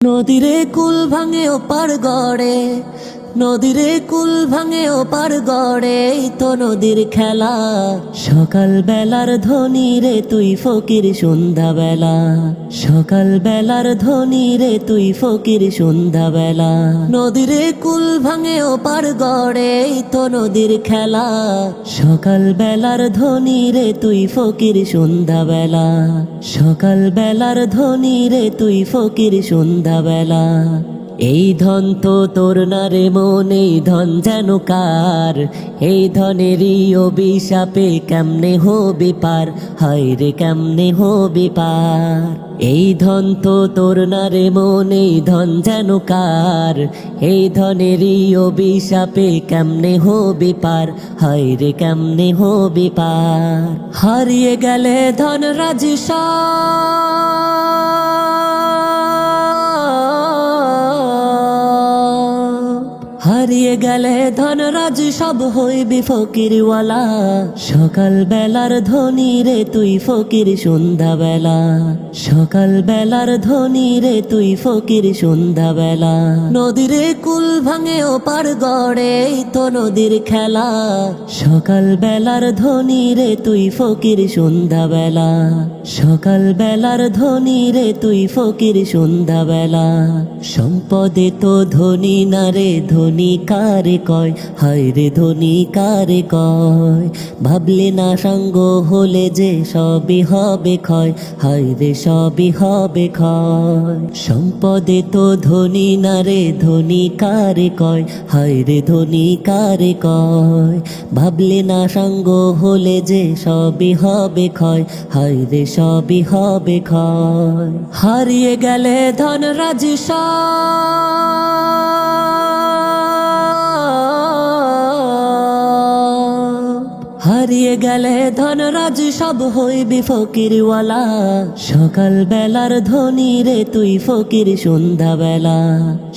নদীরে কুল ভাঙে ওপার গড়ে, নদীরে কুল ভাঙে ওপার গড়ে, এই তো নদীর খেলা। সকাল বেলার ধ্বনি রে তুই ফকির সন্ধ্যা বেলা, সকাল বেলার ধ্বনি রে তুই ফকির সন্ধ্যা বেলা। নদীরে কুল ভাঙে ওপার গড়ে, এই তো নদীর খেলা। সকাল বেলার ধ্বনি রে তুই ফকির সন্ধ্যা বেলা, সকাল বেলার ধ্বনি রে তুই ফকির সন্ধ্যা বেলা। এই ধন তো তোর না রে মন, এই ধন যেন কার? এই ধনেরই অভিশাপে কেমনে হবি পার, হায় রে কেমনে হবি পার। এই ধন তো তোর না রে মন, এই ধন যেন কার? এই ধনেরই অভিশাপে কেমনে হবি পার, হায় রে কেমনে হবি পার। হারিয়ে গেলে ধন রাজি হারিয়ে গেলে ধনরাজ সব হইবি ফকিরওয়ালা। সকাল বেলার ধ্বনি রে তুই ফকির সন্ধ্যা বেলা, সকাল বেলার ধ্বনি রে তুই ফকির সন্ধ্যা বেলা। নদীরে কুল ভাঙে ওপার গড়ে, এই তো নদীর খেলা। সকাল বেলার ধ্বনি রে তুই ফকির সন্ধ্যা বেলা, সকাল বেলার ধ্বনি রে তুই ফকির সন্ধ্যা বেলা। সম্পদে তো ধনী না রে, ধনী কারে কয়, হায় রে ধনী কারে কয়? ভাবলে না সাঙ্গ হলে যে সবই হবে ক্ষয়, হায় রে সবই হবে ক্ষয়। সম্পদে তো ধনী না রে, ধনী কারে কয়, হায় রে ধনী কারে কয়? ভাবলে না সাঙ্গ হলে যে সবই হবে ক্ষয়, হায় রে সবই হবে ক্ষয়। হারিয়ে গেলে ধন রাজি হারিয়ে গেলে ধনরাজ সব হইবি ফকিরওয়ালা। সকাল বেলার ধ্বনি রে তুই ফকির সন্ধ্যা বেলা,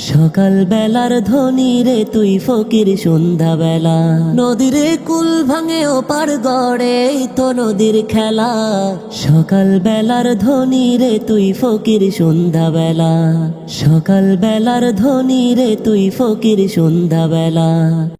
সকাল বেলার ধ্বনি রে তুই ফকির সন্ধ্যা বেলা। নদীরে কুল ভাঙে ওপার গড়ে, এই তো নদীর খেলা। সকাল বেলার ধ্বনি রে তুই ফকির সন্ধ্যা বেলা, সকাল বেলার ধ্বনি রে তুই ফকির সন্ধ্যা বেলা।